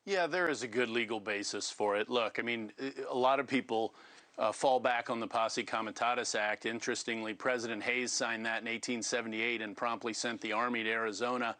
Yeah, there is a good legal basis for it. Look, I mean, a lot of people fall back on the Posse Comitatus Act. Interestingly, President Hayes signed that in 1878 and promptly sent the Army to Arizona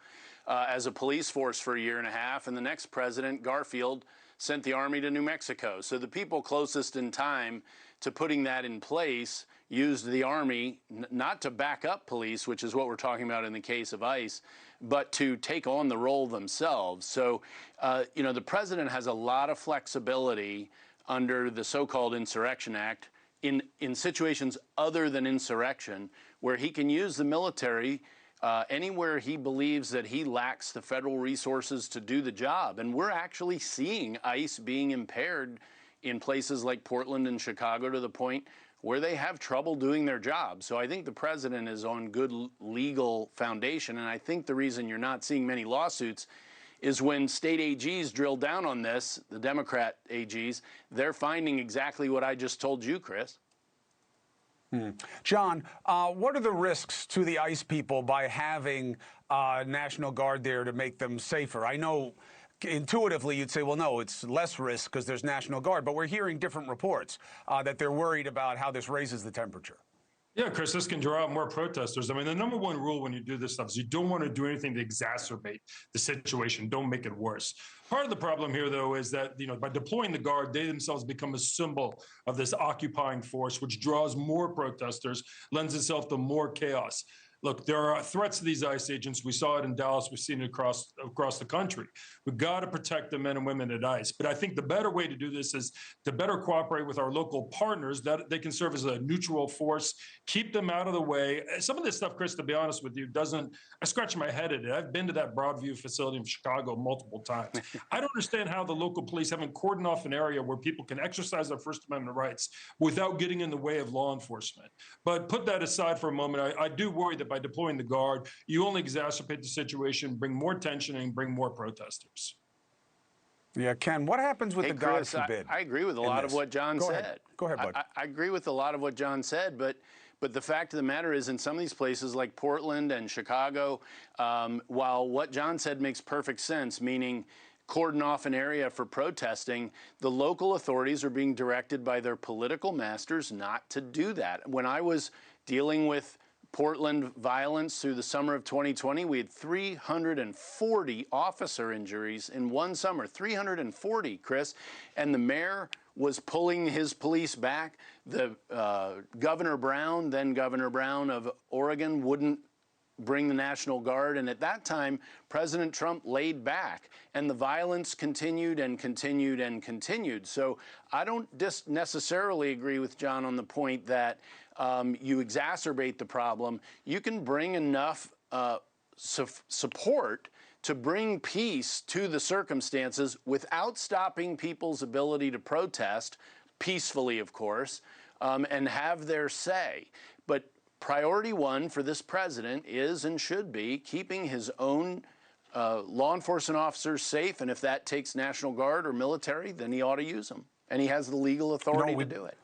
as a police force for a year and a half. And the next president, Garfield, sent the Army to New Mexico. So the people closest in time to putting that in place used the Army not to back up police, which is what we're talking about in the case of ICE, but to take on the role themselves. So, the president has a lot of flexibility under the so-called Insurrection Act in situations other than insurrection, where he can use the military anywhere he believes that he lacks the federal resources to do the job. And we're actually seeing ICE being impaired in places like Portland and Chicago to the point where they have trouble doing their job. So I think the president is on good legal foundation. And I think the reason you're not seeing many lawsuits is when state AGs drill down on this, the Democrat AGs, they're finding exactly what I just told you, Chris. John, what are the risks to the ICE people by having National Guard there to make them safer? I know intuitively you'd say, well, no, it's less risk because there's National Guard, but we're hearing different reports that they're worried about how this raises the temperature. Yeah, Chris, this can draw out more protesters. I mean, the number one rule when you do this stuff is you don't want to do anything to exacerbate the situation. Don't make it worse. Part of the problem here, though, is that, by deploying the Guard, they themselves become a symbol of this occupying force, which draws more protesters, lends itself to more chaos. Look, there are threats to these ICE agents. We saw it in Dallas. We've seen it across the country. We've got to protect the men and women at ICE. But I think the better way to do this is to better cooperate with our local partners, that they can serve as a neutral force, keep them out of the way. Some of this stuff, Chris, to be honest with you, I scratch my head at it. I've been to that Broadview facility in Chicago multiple times. I don't understand how the local police haven't cordoned off an area where people can exercise their First Amendment rights without getting in the way of law enforcement. But put that aside for a moment. I do worry that by deploying the Guard, you only exacerbate the situation, bring more tension, and bring more protesters. Yeah, Ken, what happens with the God forbid? I agree with a lot of what John said. Go ahead, bud. I agree with a lot of what John said, but the fact of the matter is, in some of these places like Portland and Chicago, while what John said makes perfect sense, meaning cordon off an area for protesting, the local authorities are being directed by their political masters not to do that. When I was dealing with Portland violence through the summer of 2020, we had 340 officer injuries in one summer, 340, Chris, and the mayor was pulling his police back. The Governor Brown, then Governor Brown of Oregon, wouldn't bring the National Guard, and at that time, President Trump laid back, and the violence continued and continued and continued. So I don't necessarily agree with John on the point that you exacerbate the problem. You can bring enough support to bring peace to the circumstances without stopping people's ability to protest, peacefully, of course, and have their say. But priority one for this president is and should be keeping his own law enforcement officers safe, and if that takes National Guard or military, then he ought to use them. And he has the legal authority to do it.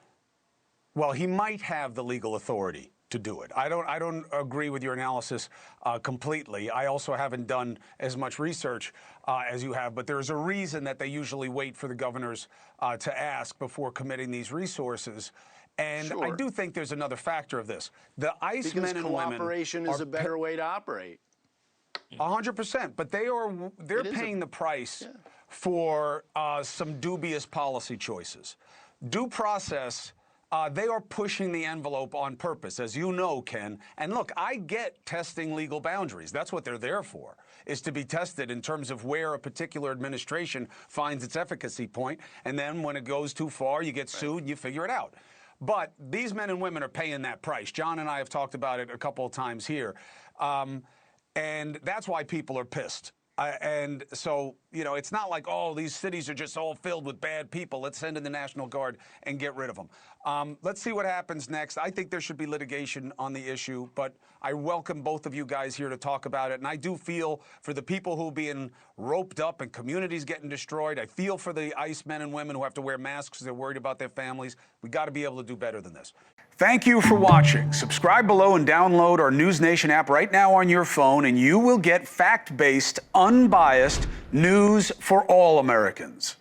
Well, he might have the legal authority to do it. I don't agree with your analysis completely. I also haven't done as much research as you have, but there's a reason that they usually wait for the governors to ask before committing these resources. And sure. I do think there's another factor of this. The ICE men and women cooperation is a better way to operate. 100%, but they're paying the price for some dubious policy choices. Due process. They are pushing the envelope on purpose, as you know, Ken. And look, I get testing legal boundaries. That's what they're there for, is to be tested in terms of where a particular administration finds its efficacy point. And then when it goes too far, you get sued and you figure it out. But these men and women are paying that price. John and I have talked about it a couple of times here. And that's why people are pissed. And so, it's not like, oh, these cities are just all filled with bad people. Let's send in the National Guard and get rid of them. Let's see what happens next. I think there should be litigation on the issue, but I welcome both of you guys here to talk about it. And I do feel for the people who are being roped up and communities getting destroyed. I feel for the ICE men and women who have to wear masks because they're worried about their families. We got to be able to do better than this. Thank you for watching. Subscribe below and download our NewsNation app right now on your phone, and you will get fact-based, unbiased news for all Americans.